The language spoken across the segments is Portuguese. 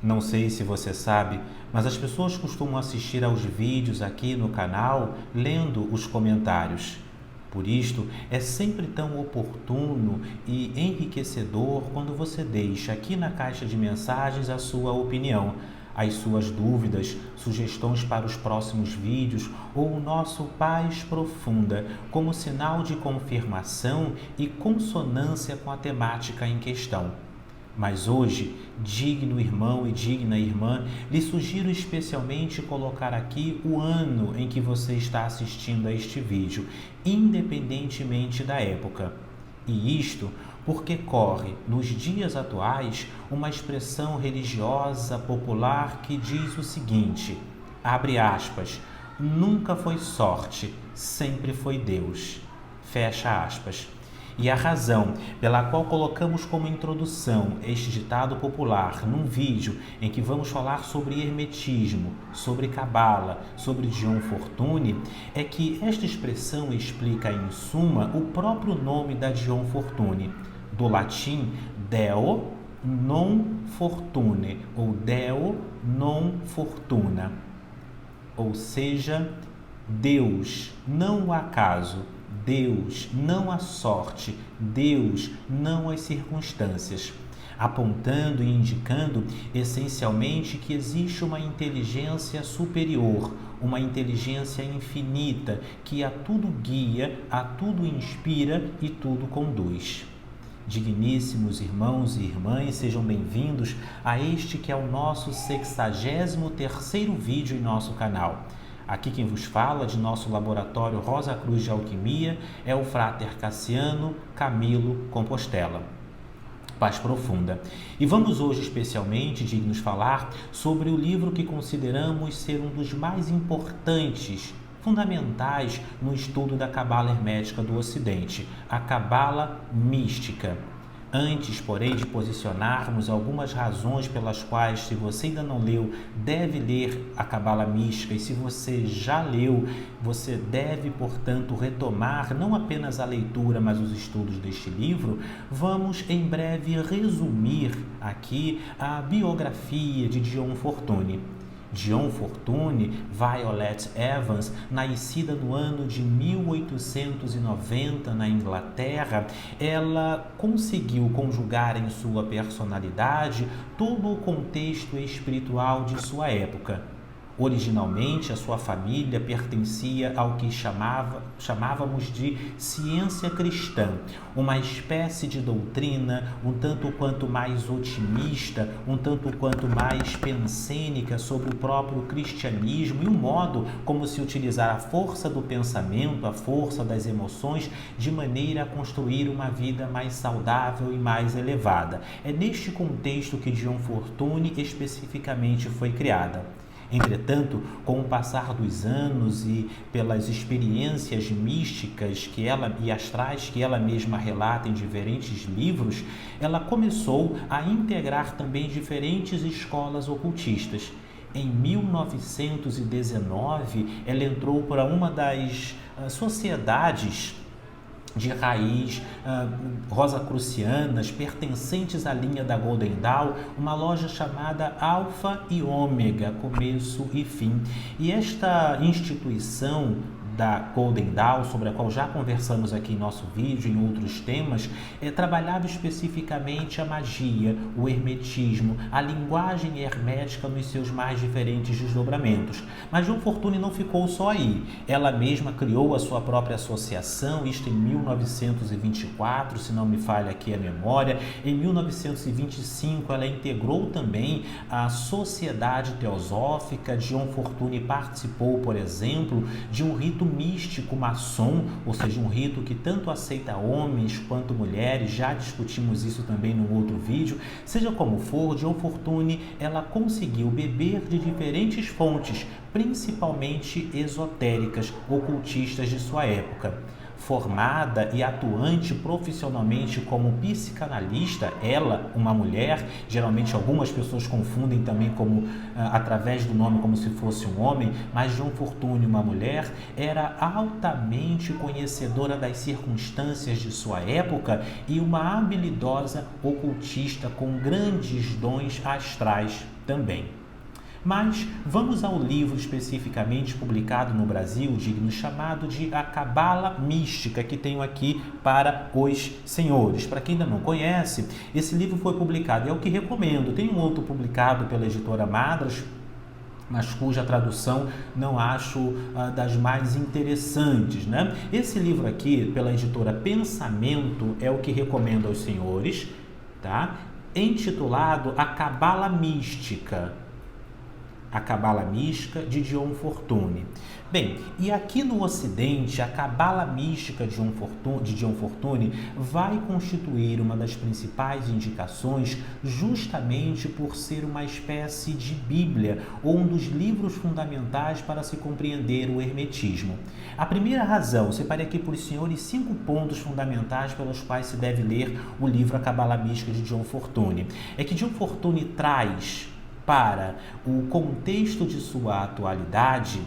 Não sei se você sabe, mas as pessoas costumam assistir aos vídeos aqui no canal lendo os comentários. Por isto, é sempre tão oportuno e enriquecedor quando você deixa aqui na caixa de mensagens a sua opinião, as suas dúvidas, sugestões para os próximos vídeos ou o nosso Paz Profunda, como sinal de confirmação e consonância com a temática em questão. Mas hoje, digno irmão e digna irmã, lhe sugiro especialmente colocar aqui o ano em que você está assistindo a este vídeo, independentemente da época. E isto porque corre, nos dias atuais, uma expressão religiosa popular que diz o seguinte, abre aspas, nunca foi sorte, sempre foi Deus, fecha aspas. E a razão pela qual colocamos como introdução este ditado popular num vídeo em que vamos falar sobre hermetismo, sobre cabala, sobre Dion Fortune, é que esta expressão explica em suma o próprio nome da Dion Fortune, do latim Deo non fortune ou Deo non fortuna, ou seja, Deus, não o acaso, Deus, não a sorte, Deus, não as circunstâncias, apontando e indicando essencialmente que existe uma inteligência superior, uma inteligência infinita que a tudo guia, a tudo inspira e tudo conduz. Digníssimos irmãos e irmãs, sejam bem-vindos a este que é o nosso 63º vídeo em nosso canal. Aqui quem vos fala de nosso laboratório Rosa Cruz de Alquimia é o Frater Cassiano Camilo Compostela. Paz Profunda. E vamos hoje especialmente dignos falar sobre o livro que consideramos ser um dos mais importantes, fundamentais no estudo da Cabala Hermética do Ocidente, a Cabala Mística. Antes, porém, de posicionarmos algumas razões pelas quais, se você ainda não leu, deve ler a Cabala Mística, e se você já leu, você deve, portanto, retomar não apenas a leitura, mas os estudos deste livro, vamos em breve resumir aqui a biografia de Dion Fortune. Dion Fortune Violet Evans, nascida no ano de 1890 na Inglaterra, ela conseguiu conjugar em sua personalidade todo o contexto espiritual de sua época. Originalmente, a sua família pertencia ao que chamávamos de ciência cristã, uma espécie de doutrina um tanto quanto mais otimista, um tanto quanto mais pensênica sobre o próprio cristianismo e o modo como se utilizar a força do pensamento, a força das emoções, de maneira a construir uma vida mais saudável e mais elevada. É neste contexto que Dion Fortune especificamente foi criada. Entretanto, com o passar dos anos e pelas experiências místicas e astrais que ela mesma relata em diferentes livros, ela começou a integrar também diferentes escolas ocultistas. Em 1919, ela entrou para uma das sociedades de raiz rosacrucianas, pertencentes à linha da Golden Dawn, uma loja chamada Alfa e Ômega, começo e fim. E esta instituição da Golden Dawn, sobre a qual já conversamos aqui em nosso vídeo, em outros temas, trabalhava especificamente a magia, o hermetismo, a linguagem hermética nos seus mais diferentes desdobramentos. Mas Dion Fortune não ficou só aí. Ela mesma criou a sua própria associação, isto em 1924, se não me falha aqui a memória. Em 1925, ela integrou também a Sociedade Teosófica. Dion Fortune participou, por exemplo, de um rito místico maçom, ou seja, um rito que tanto aceita homens quanto mulheres. Já discutimos isso também num outro vídeo. Seja como for, Dion Fortune, ela conseguiu beber de diferentes fontes, principalmente esotéricas, ocultistas de sua época. Formada e atuante profissionalmente como psicanalista, ela, uma mulher, geralmente algumas pessoas confundem também como através do nome como se fosse um homem, mas Dion Fortune, uma mulher, era altamente conhecedora das circunstâncias de sua época e uma habilidosa ocultista com grandes dons astrais. também. Mas vamos ao livro especificamente publicado no Brasil, digno chamado de A Cabala Mística, que tenho aqui para os senhores. Para quem ainda não conhece, esse livro foi publicado, é o que recomendo. Tem um outro publicado pela editora Madras, mas cuja tradução não acho das mais interessantes, né? Esse livro aqui, pela editora Pensamento, é o que recomendo aos senhores, tá? Intitulado A Cabala Mística. A Cabala Mística de Dion Fortune. Bem, e aqui no Ocidente, a Cabala Mística de Dion Fortune vai constituir uma das principais indicações justamente por ser uma espécie de Bíblia ou um dos livros fundamentais para se compreender o hermetismo. A primeira razão, separei aqui por senhores 5 pontos fundamentais pelos quais se deve ler o livro A Cabala Mística de Dion Fortune. É que Dion Fortune traz para o contexto de sua atualidade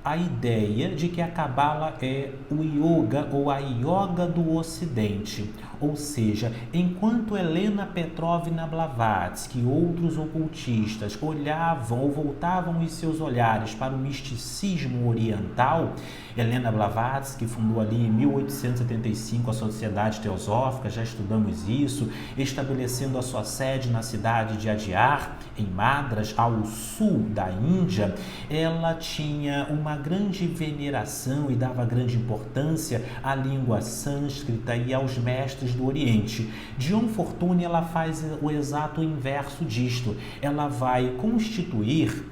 a ideia de que a Cabala é o yoga ou a yoga do Ocidente. Ou seja, enquanto Helena Petrovna Blavatsky e outros ocultistas olhavam ou voltavam os seus olhares para o misticismo oriental, Helena Blavatsky fundou ali em 1875 a Sociedade Teosófica, já estudamos isso, estabelecendo a sua sede na cidade de Adyar, em Madras, ao sul da Índia. Ela tinha uma grande veneração e dava grande importância à língua sânscrita e aos mestres do Oriente. Dion Fortune, ela faz o exato inverso disto. Ela vai constituir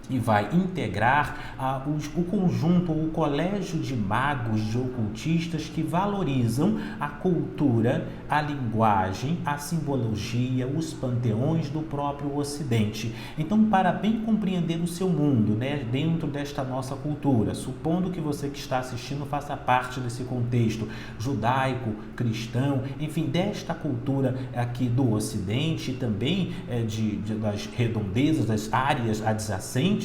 e vai integrar o conjunto, o colégio de magos, de ocultistas que valorizam a cultura, a linguagem, a simbologia, os panteões do próprio Ocidente. Então, para bem compreender o seu mundo, né, dentro desta nossa cultura, supondo que você que está assistindo faça parte desse contexto judaico, cristão, enfim, desta cultura aqui do Ocidente e também das redondezas, das áreas adjacentes,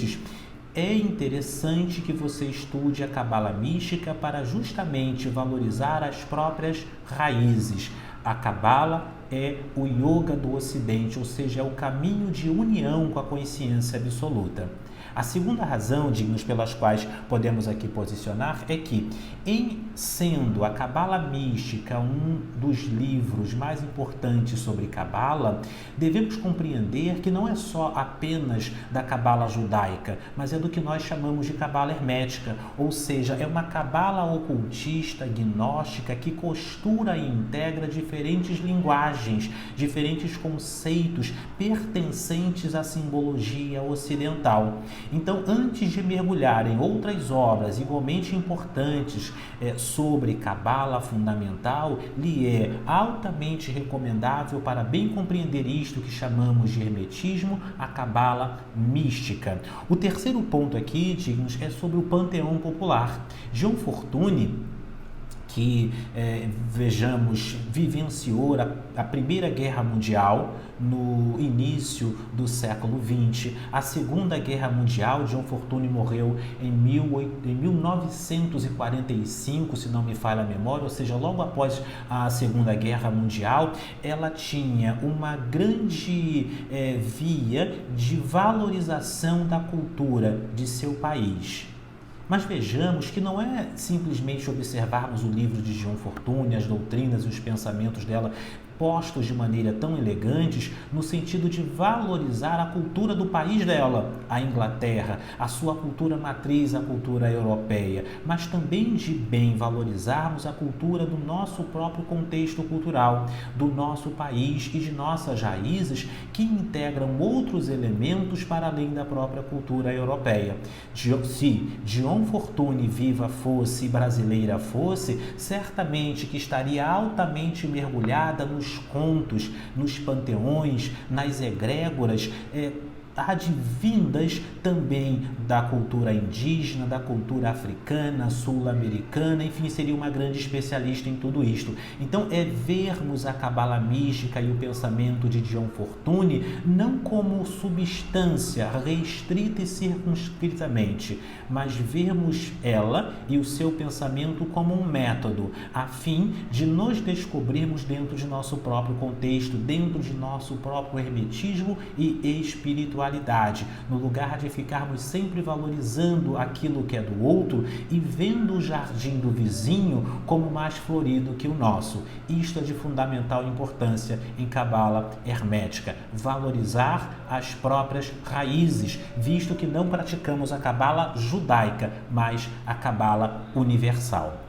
é interessante que você estude a Cabala Mística para justamente valorizar as próprias raízes. A Cabala é o yoga do Ocidente, ou seja, é o caminho de união com a consciência absoluta. A segunda razão, dignos pelas quais podemos aqui posicionar, é que, em sendo a Cabala Mística um dos livros mais importantes sobre Cabala, devemos compreender que não é só apenas da Cabala judaica, mas é do que nós chamamos de Cabala hermética, ou seja, é uma Cabala ocultista, gnóstica, que costura e integra diferentes linguagens, diferentes conceitos pertencentes à simbologia ocidental. Então, antes de mergulhar em outras obras igualmente importantes sobre Cabala fundamental, lhe é altamente recomendável, para bem compreender isto que chamamos de hermetismo, a Cabala mística. O terceiro ponto aqui, digamos, é sobre o panteão popular. Dion Fortune, que, vejamos, vivenciou a Primeira Guerra Mundial no início do século XX. A Segunda Guerra Mundial, Dion Fortune morreu em 1945, se não me falha a memória, ou seja, logo após a Segunda Guerra Mundial. Ela tinha uma grande via de valorização da cultura de seu país. Mas vejamos que não é simplesmente observarmos o livro de Dion Fortune, as doutrinas e os pensamentos dela postos de maneira tão elegantes, no sentido de valorizar a cultura do país dela, a Inglaterra, a sua cultura matriz, a cultura europeia, mas também de bem valorizarmos a cultura do nosso próprio contexto cultural, do nosso país e de nossas raízes, que integram outros elementos para além da própria cultura europeia. Se Dion Fortune viva fosse e brasileira fosse, certamente que estaria altamente mergulhada nos contos, nos panteões, nas egrégoras, advindas também da cultura indígena, da cultura africana, sul-americana, enfim, seria uma grande especialista em tudo isto. Então, é vermos a cabala mística e o pensamento de Dion Fortune não como substância restrita e circunscritamente, mas vermos ela e o seu pensamento como um método, a fim de nos descobrirmos dentro de nosso próprio contexto, dentro de nosso próprio hermetismo e espiritualidade, no lugar de ficarmos sempre valorizando aquilo que é do outro e vendo o jardim do vizinho como mais florido que o nosso. Isto é de fundamental importância em cabala hermética, valorizar as próprias raízes, visto que não praticamos a cabala judaica, mas a cabala universal.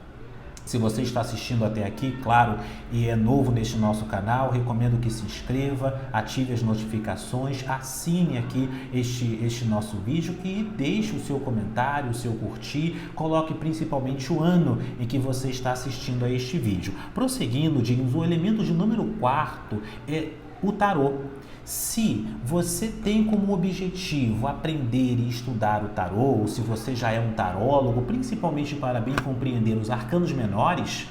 Se você está assistindo até aqui, claro, e é novo neste nosso canal, recomendo que se inscreva, ative as notificações, assine aqui este nosso vídeo e deixe o seu comentário, o seu curtir, coloque principalmente o ano em que você está assistindo a este vídeo. Prosseguindo, digamos, o elemento de número 4 é o tarô. Se você tem como objetivo aprender e estudar o tarô, ou se você já é um tarólogo, principalmente para bem compreender os arcanos menores,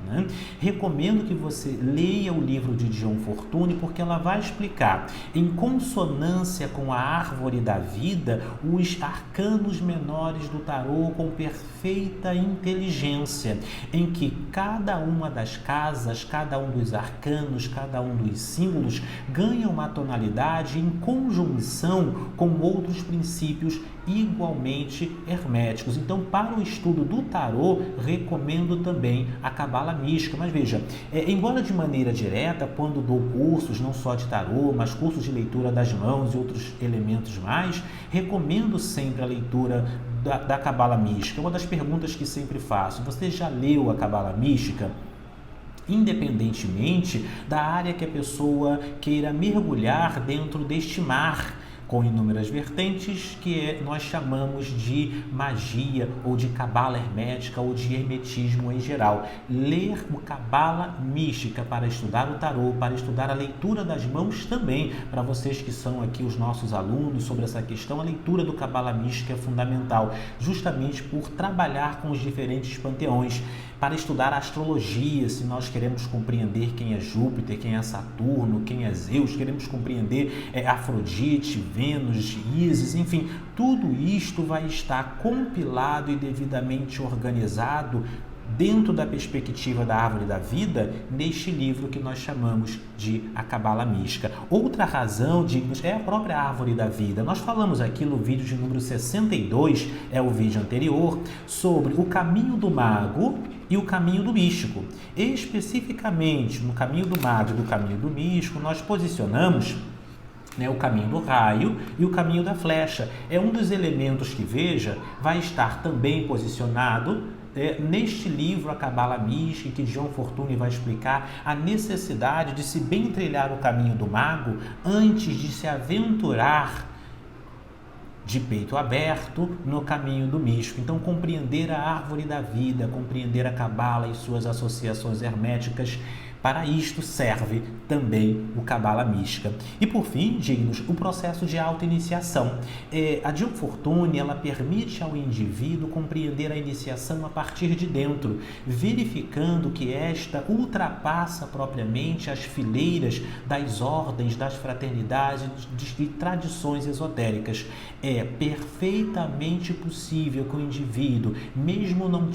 né, recomendo que você leia o livro de Dion Fortune, porque ela vai explicar, em consonância com a árvore da vida, os arcanos menores do tarô com perfeita inteligência, em que cada uma das casas, cada um dos arcanos, cada um dos símbolos ganha uma tonalidade em conjunção com outros princípios igualmente herméticos. Então, para o estudo do tarô, recomendo também a cabala mística. Mas veja, embora de maneira direta, quando dou cursos não só de tarô, mas cursos de leitura das mãos e outros elementos mais, recomendo sempre a leitura da cabala mística. Uma das perguntas que sempre faço: você já leu a cabala mística? Independentemente da área que a pessoa queira mergulhar dentro deste mar com inúmeras vertentes que nós chamamos de magia ou de cabala hermética ou de hermetismo em geral. Ler o cabala mística para estudar o tarô, para estudar a leitura das mãos também, para vocês que são aqui os nossos alunos sobre essa questão, a leitura do cabala mística é fundamental, justamente por trabalhar com os diferentes panteões. Para estudar a astrologia, se nós queremos compreender quem é Júpiter, quem é Saturno, quem é Zeus, queremos compreender Afrodite, Vênus, Ísis, enfim, tudo isto vai estar compilado e devidamente organizado dentro da perspectiva da árvore da vida, neste livro que nós chamamos de a cabala mística. Outra razão, digamos, é a própria árvore da vida. Nós falamos aqui no vídeo de número 62, é o vídeo anterior, sobre o caminho do mago e o caminho do místico. Especificamente, no caminho do mago e do caminho do místico, nós posicionamos o caminho do raio e o caminho da flecha. É um dos elementos que, veja, vai estar também posicionado neste livro, a Cabala Mística, que Dion Fortune vai explicar a necessidade de se bem trilhar o caminho do mago antes de se aventurar de peito aberto no caminho do místico. Então, compreender a árvore da vida, compreender a cabala e suas associações herméticas, para isto serve também o cabala mística. E por fim, dignos, o processo de auto-iniciação. A Dion Fortune, ela permite ao indivíduo compreender a iniciação a partir de dentro, verificando que esta ultrapassa propriamente as fileiras das ordens, das fraternidades e tradições esotéricas. É perfeitamente possível que o indivíduo, mesmo não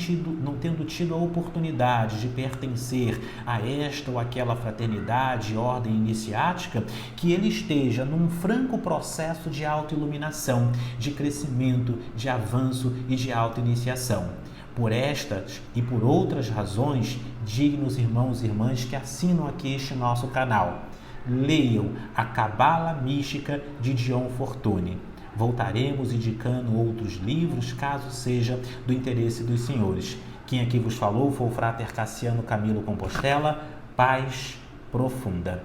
tendo tido a oportunidade de pertencer a esta ou aquela fraternidade, ordem iniciática, que ele esteja num franco processo de autoiluminação, de crescimento, de avanço e de autoiniciação. Por estas e por outras razões, dignos irmãos e irmãs que assinam aqui este nosso canal, leiam a Cabala Mística de Dion Fortune. Voltaremos indicando outros livros, caso seja do interesse dos senhores. Quem aqui vos falou foi o Frater Cassiano Camilo Compostela. Paz profunda.